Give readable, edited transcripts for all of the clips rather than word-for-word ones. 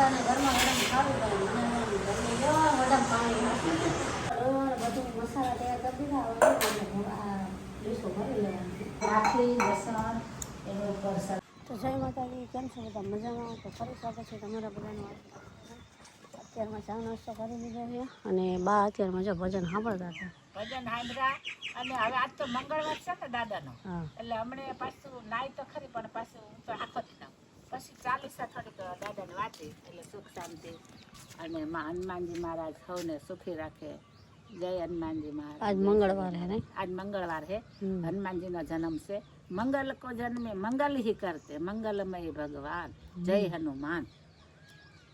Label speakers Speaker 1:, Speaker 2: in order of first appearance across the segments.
Speaker 1: દાદાને ઘરમાં ગરમ ખાવું પડે મને ગરમી જવા ગરમ પાણી બધું મસાલા તૈયાર કરી દીધા. આ ડીશો ભરી લેવાની રાખી લસણ એની ઉપર. તો જય માતાજી, કેમ છો બધા? મજામાં? તો ફરી સ્વાગત છે તમારા બધાનું. અત્યારમાં ચા નાસ્તો કરી દીધો છે અને બા અત્યારમાં જો ભજન સાંભળતા હતા.
Speaker 2: ભજન સાંભળ્યા અને હવે આજ તો મંગળવાર છે ને દાદાનો, એટલે હમણે પાછું નાય તો ખરી પણ પાછું હું તો આખો જ નામ પછી 40 થોડીક દાદાને વાંચી એટલે સુખ શાંતિ અને હનુમાનજી મહારાજ સૌને સુખી રાખે. જય હનુમાનજી મહારાજ.
Speaker 1: આજ મંગળવાર હે ને?
Speaker 2: આજ મંગળવાર હે, હનુમાનજીનો જન્મ છે. મંગલ કો જન્મે મંગલ ही करते, મંગલમય ભગવાન. જય હનુમાન.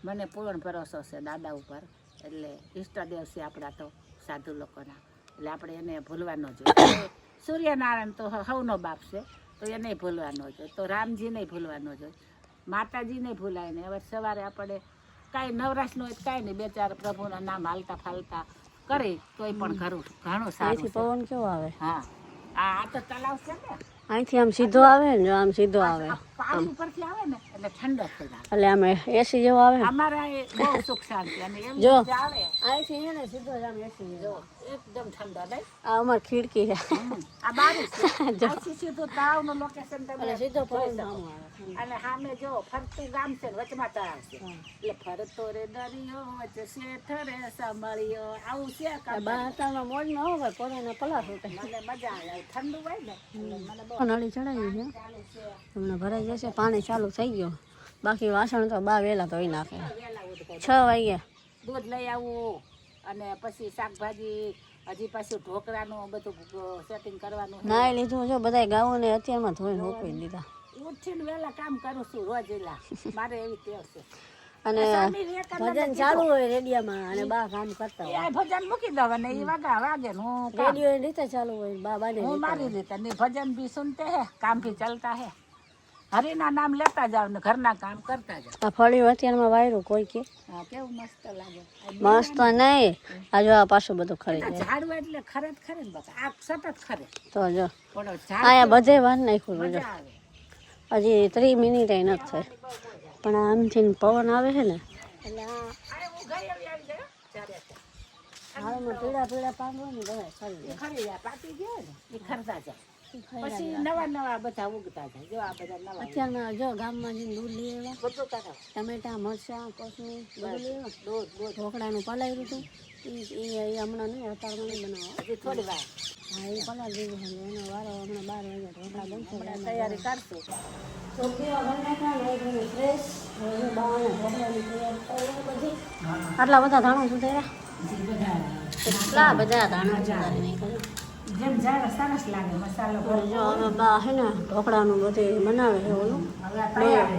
Speaker 2: મને પૂર્ણ ભરોસો છે દાદા ઉપર, એટલે ઈષ્ટદેવ છે આપણા તો સાધુ લોકોના, એટલે આપણે એને ભૂલવા ન જોઈએ. સૂર્યનારાયણ તો સૌનો બાપ છે, તો એને ભૂલવા ન જોઈએ. તો રામજીને ભૂલવા ન જોઈએ, માતાજીને ભૂલાય નહીં. હવે સવારે આપણે કાંઈ નવરાશ ન હોય કાંઈ નહીં, બે ચાર પ્રભુના નામ હાલતા ફાલતા કરી તોય પણ ઘણું સારું.
Speaker 1: પવન કેવો આવે?
Speaker 2: હા, આ તો તલાવ છે ને,
Speaker 1: અહીંથી આમ સીધો આવે ને, આમ સીધો આવે,
Speaker 2: પાણી ઉપરથી આવે ને એટલે ઠંડક થઈ જાય.
Speaker 1: એટલે અમે એસી જેવો આવે.
Speaker 2: અમારા એ બહુ સુખ શાંતિ અને એમ
Speaker 1: જો
Speaker 2: આવે
Speaker 1: અહીંથી છે ને સીધો જ આમ એસી જેવો
Speaker 2: એકદમ ઠંડો નહીં.
Speaker 1: આ અમારી ખીડકી છે.
Speaker 2: આ બારી છે, અહીંથી સીધું તળાવનું લોકેશન તમે
Speaker 1: સીધો
Speaker 2: જોઈ
Speaker 1: પવન
Speaker 2: શકો. અને સામે જો ફરતું ગામ છે, વચમાં તળાવ છે, એટલે ફરતો રે દરિયો વચ્ચે શેઠ રે સંભળ્યો. આવું છે.
Speaker 1: બહારમાં મોજ ન હોય, પોતાને પલાસ ઉઠે.
Speaker 2: મને મજા આવે, ઠંડુ હોય ને મને બહુ.
Speaker 1: નળી ચડાવી છે, હમણાં ભરાઈ જશે. પાણી ચાલુ થઈ ગયું, બાકી વાસણ તો બા વહેલા ધોઈ નાખે. 6 વાગ્યા
Speaker 2: દૂધ લઈ આવવું અને પછી શાકભાજી, હજી પાછું ઢોકળાનું બધું સેટિંગ કરવાનું.
Speaker 1: નાઈ લીધું છે બધા ગાઉને, અત્યારમાં ધોઈને મૂકી દીધા.
Speaker 2: ઉઠીને વહેલા કામ કરું છું રોજ. મારે એવી ટેવ છે.
Speaker 1: અને ભજન ચાલુ હોય રેડિયામાં અને બા કામ કરતા હોય.
Speaker 2: ભજન મૂકી દો ને એ વાગે હું
Speaker 1: રેડિયો એની રીતે ચાલુ હોય, બા બાને
Speaker 2: હું મારી રીતે ને ભજન भी सुनते हैं, काम भी चलता है. હરિના નામ લેતા જાવ ને ઘરના કામ કરતા જાવ.
Speaker 1: આ ફળિયું અત્યારમાં વાયરું કોઈ કે
Speaker 2: હા, કેવું મસ્ત લાગે.
Speaker 1: મસ્ત નહીં, આ જો આ પાછું બધું ખરી જાય.
Speaker 2: ઝાડવું એટલે ખરે જ ખરે ને બકા, આ સતત ખરે.
Speaker 1: તો જો
Speaker 2: પણ
Speaker 1: અહીંયા બધે વાર નાખ્યું જો,
Speaker 2: મજા આવે.
Speaker 1: હજી 30 મિનિટ નથી થઈ, પણ આમથી પવન આવે છે ને એટલે હાલમાં પીળા પીળા પાક હોય ને બધા
Speaker 2: ખરી જાય, પાકી જાય ને એ ખરતા જાય. પછી નવા નવા બધા ઉગતા જાય. જો આ બધા નવા
Speaker 1: અત્યારમાં જો ગામમાં જઈને દૂધ લઈ આવ્યા,
Speaker 2: બધું કાઢો.
Speaker 1: ટમેટા, મરચાં, કોથમીર બધું લઈ આવ્યા.
Speaker 2: દૂધ
Speaker 1: ઢોકળાનું પલાળ્યું હતું, એ હમણાં નહીં, અત્યારમાં નહીં બનાવવા.
Speaker 2: હજી થોડી વાર.
Speaker 1: હા, એ પલાળી દીધું છે, એનો વારો હમણાં 12 વાગ્યા ઢોકળા બનશે.
Speaker 2: તૈયારી કરશું.
Speaker 1: આટલા બધા ધાણું સુધાર્યા, કેટલા બધા ધાણા સુધારી નાખ્યા.
Speaker 2: જેમ ઝાડ સરસ લાગે મસાલો.
Speaker 1: જો હવે બા હે ને ઢોકળાનું બધું બનાવે છે ઓલું.
Speaker 2: તૈયાર.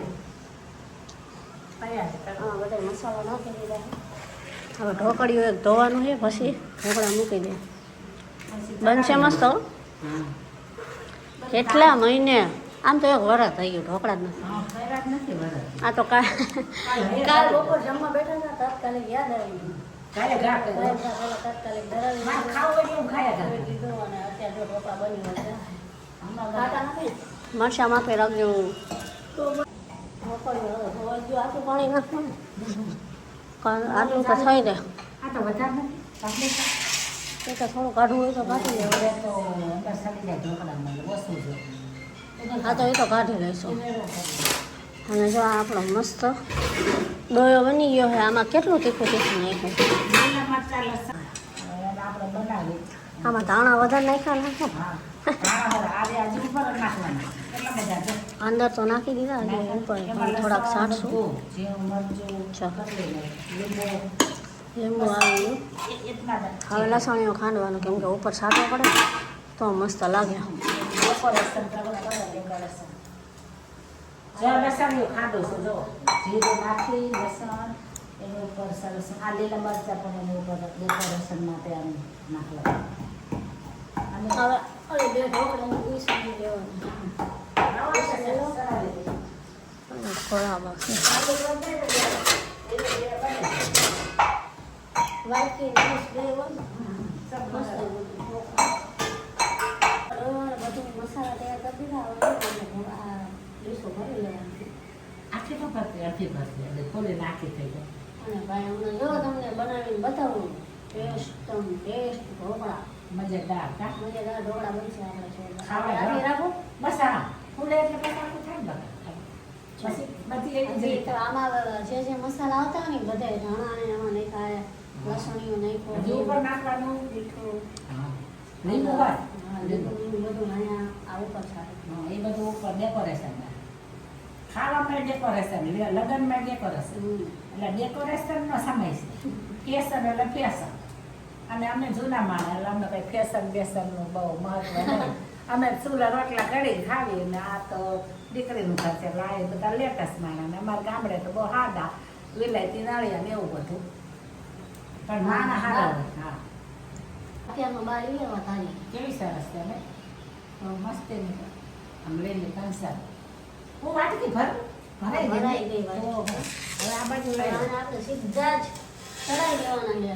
Speaker 1: હા, બધા મસાલા નાખી દીધા છે. હવે ઢોકળીઓ એક ધોવાનું છે, પછી ઢોકળા મૂકી દે. બનશે મસ્ત. કેટલા મહિને, આમ તો 1 વર્ષ થઈ ગયું ઢોકળા જ નથી. આ તો કાલ બપોર જમવા બેઠા હતા, તાત્કાલિક યાદ આવી ગયું. તાત્કાલિક ધરાવી દીધું અને અત્યારે જો ઢોકળા બની ગયા. મરચાં માપે રાખજો. ઢોકળીઓ હવે ધોવાઈ ગયું, આટલું પાણી નાખવાનું, આટલું તો થઈ જાય.
Speaker 2: આ તો વધારે નથી.
Speaker 1: એ તો થોડું કાઢવું હોય તો કાઢી લેવું. હા, તો એ તો કાઢી લઈશું. અને જો આ આપણો મસ્ત ડોયો બની ગયો છે. આમાં કેટલું તીખું નાખ્યું. આમાં ધાણા વધારે નાખ્યા નાખો. અંદર તો નાખી દીધા, ઉપર થોડાક છાંટશું. લીંબુ આવી ગયું. હવે લસણીઓ ખાંડવાનું, કેમ કે ઉપર છાંટવો પડે તો મસ્ત લાગે.
Speaker 2: લસણ ખાધું છું જો, જીરું નાખી લસણ એની ઉપર સરસ. આ લીલા મરચાં પણ એની ઉપર ડેકોરેશન માટે આમ નાખવા. અને
Speaker 1: હવે અરે 2 ઢોકળાની ડીશ આપી દેવાની. ખોરાબ વાટકી ડીશ 2 હોય ને બધું મસાલા તૈયાર કરી દીધા. હવે આ ડીશો ભરી લેવાની.
Speaker 2: આખી તો ભરતી અડધી ભરતી એટલે ખોલીને આખી થઈ જાય.
Speaker 1: અને ભાઈ હમણાં જો તમને બનાવીને બતાવું ટેસ્ટ ઢોકળા
Speaker 2: મજેદાર કા
Speaker 1: મજેદાર ઢોકળા બનશે આપણે જોડે.
Speaker 2: ખાવા
Speaker 1: રાખી રાખો
Speaker 2: બસ હા ફૂલે એટલે પછી આખું થાય ને બકા. પછી બધી એવી જ
Speaker 1: હજી
Speaker 2: રીતે.
Speaker 1: તો આમાં જે મસાલા આવતા હોય ને બધા ધાણા ને એમાં નાખ્યા લસણીઓ નાખ્યો
Speaker 2: હજી ઉપર નાખવાનું
Speaker 1: મીઠું
Speaker 2: હા લીંબુ હોય
Speaker 1: લીંબુ બધું અહીંયા આ ઉપર સારું
Speaker 2: હા, એ બધું ઉપર ડેકોરેશન ખાવામાં ડેકોરેશન લગ્નમાં ડેકોરેશન એટલે ડેકોરેશનનો સમય છે ફેશન એટલે ફેશન અને અમે જૂના માણસ એટલે અમને કંઈ ફેશન બેશનનું બહુ મહત્વ નહીં. અમે ચૂલા રોટલા કરી ખાવી ને આ તો દીકરીનું ઘર છે એટલે આ બધા લેટેસ્ટ માણસ ને અમારા ગામડે તો બહુ સાદા વિલાયતી નાળિયા ને એવું બધું પણ માણા સારા હોય. હા
Speaker 1: અત્યારમાં બહાર લઈ આવવા તારી
Speaker 2: કેવી સરસ છે ને મસ્ત આમ લઈને કંસાર હું વાટકી ભર
Speaker 1: ભરાઈ ગઈ
Speaker 2: ઓહો. હવે આ બાજુ લઈ લો.
Speaker 1: આપણે સીધા જ ચડાઈ દેવાના છે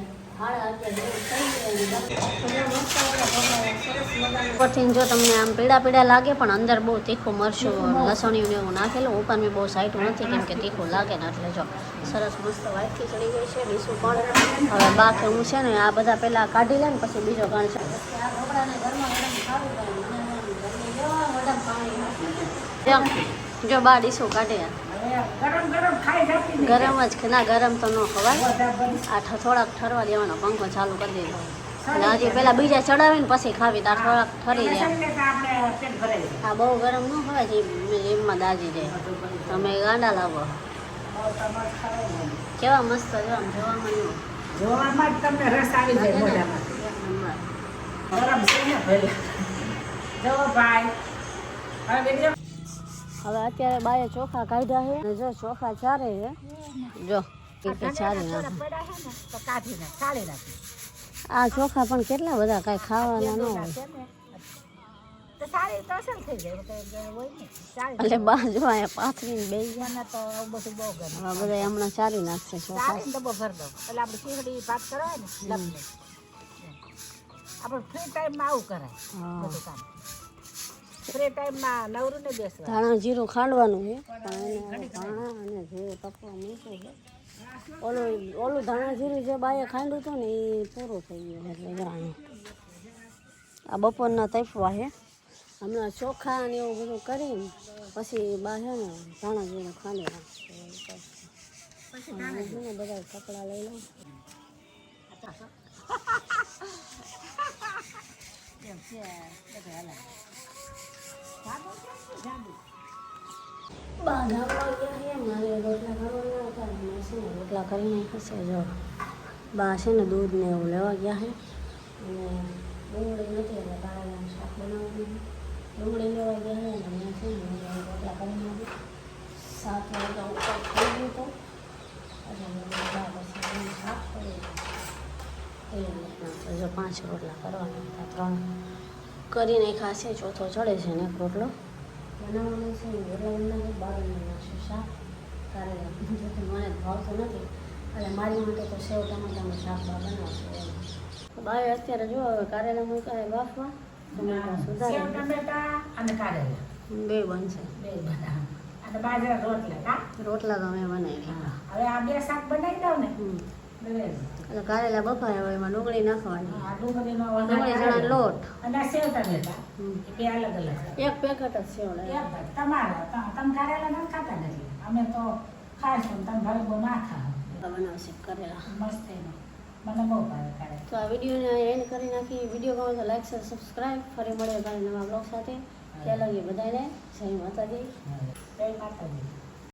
Speaker 1: ઉપરથી જો તમને આમ પીળા પીળા લાગે પણ અંદર બહુ તીખું મરચું લસણિયું ને એવું નાખેલું ઉપર બી બહુ સાઈટું નથી કેમ કે તીખું લાગે ને એટલે જો સરસ મસ્ત વાઈટથી ચડી ગઈ છે ડીશું પણ હવે બાકી હું છે ને આ બધા પહેલાં કાઢી લે ને પછી બીજો કાઢ છે આ ઢોકળાને ગરમા ગરમ જો બા ડીશું કાઢે
Speaker 2: હવે ગરમ ગરમ ખાઈ જતી નહીં.
Speaker 1: ગરમ જ ના ગરમ તો ન ખવાય
Speaker 2: બધા બધી
Speaker 1: આ થોડાક ઠરવા દેવાનો પંખો ચાલુ કરી દેવો અને હજી પેલા બીજા ચડાવીને પછી ખાવી તો આ થોડાક ઠરી જાય
Speaker 2: બેસન ને તો આપણે પેટ ભરાઈ જાય.
Speaker 1: આ બહુ ગરમ ન ખવાય છે એમમાં દાજી જાય તમે ગાંડા લાવો
Speaker 2: બહુ તમારે ખાવાનું.
Speaker 1: કેવા મસ્ત જો આમ જોવામાં એવું.
Speaker 2: જોવામાં જ તમને રસ આવી જાય મોઢામાં.
Speaker 1: એક નંબર.
Speaker 2: ગરમ છે ને પહેલા. જો ભાઈ હવે વિડીયો
Speaker 1: હવે અત્યારે બાએ ચોખા કાઢ્યા છે અને જો ચોખા ચારે છે જો કે ચારી નાખે
Speaker 2: પડ્યા છે ને તો કાઢી નાખ ચાળી નાખી.
Speaker 1: આ ચોખા પણ કેટલા બધા કાંઈ ખાવાના ન હોય
Speaker 2: તો સારી તો અસર થઈ જાય કંઈ હોય ને ચાળી
Speaker 1: એટલે બા જો અહીંયા પાથરીને બેસી ગયા
Speaker 2: મને તો આવું બધું બહુ ગમે.
Speaker 1: હવે બધા હમણાં ચારી નાખશે ચોખા
Speaker 2: ચાળીને ડબ્બો ભરી દઉં એટલે આપણે ખીચડી ભાત કરાય ને લપને આપણે ફ્રી ટાઈમમાં આવું કરાય
Speaker 1: હા.
Speaker 2: બધું કામ ફ્રી ટાઈમમાં નવરું ને બેસવા.
Speaker 1: ધાણા જીરું ખાંડવાનું છે પણ એને ધાણા અને જીરું તપવા મૂક્યું છે ઓલું ધાણા જીરું જે બાએ ખાંડ્યું હતું ને એ પૂરું થઈ ગયું એટલે જાણું આ બપોરના તપવા છે હમણાં ચોખા ને એવું બધું કરીને પછી બા છે ને ધાણા જીરું ખાંડી નાખશે ને બધા કપડાં લઈ લઉં
Speaker 2: એમ છે બધું હાલે.
Speaker 1: બા ધાબળા ગયા છે મારે રોટલા કરવાના હતા મેં છે ને રોટલા કરી નાખશે જો બા છે ને દૂધ ને એવું લેવા ગયા છે અને ડુંગળી નથી એટલે કારેલાનું શાક બનાવવાનું ડુંગળી લેવા ગયા છે અને મેં છે ને રોટલા કરી નાખી 7 વાગ્યા ઉપર થઈ ગયું હતું એટલે પછી શાક કરી જો 5 રોટલા કરવાના હતા 3 કરી નાખ્યા છે ચોથો ચડે છે ને એક રોટલો બનાવવાનું છે રોટલા બનાવી બાળવાનું છે શાક કારેલા જોકે મને ભાવતું નથી એટલે મારી માટે તો સેવ ટમાટાનું શાક બા બનાવશે બાય અત્યારે જો હવે કારેલા મૂકાય બાફવા ટમાટા
Speaker 2: સેવ
Speaker 1: સુધારી
Speaker 2: ટમેટા અને કારેલા
Speaker 1: બે બનશે
Speaker 2: બે બધા અને બાજરા રોટલા કા
Speaker 1: રોટલા તો મેં બનાવી
Speaker 2: હવે આ બે શાક બનાવી દઉં ને બરાબર.
Speaker 1: એટલે કારેલા બફાય હવે એમાં ડુંગળી નાખવાની
Speaker 2: આ ડુંગળીનો
Speaker 1: ડુંગળી ચણા લોટ
Speaker 2: અને આ સેવ ટમેટા એ બે અલગ અલગ છે.
Speaker 1: એક પેકેટ જ સેવ લાગે
Speaker 2: તમારા તમે કારેલા નથી ખાતા નથી અમે તો ખાઈશું તમે ભલે બહુ ના ખાઓ
Speaker 1: બનાવશે કરેલા
Speaker 2: મસ્ત એનો મને બહુ ભાવે કારેલા.
Speaker 1: તો આ વિડીયોને એન્ડ કરી નાખી વિડીયો ગમે તો લાઈક શેર સબસ્ક્રાઈબ ફરી મળે કાલે નવા બ્લોગ સાથે ત્યાં લગી બધાને જય માતાજી
Speaker 2: જય માતાજી.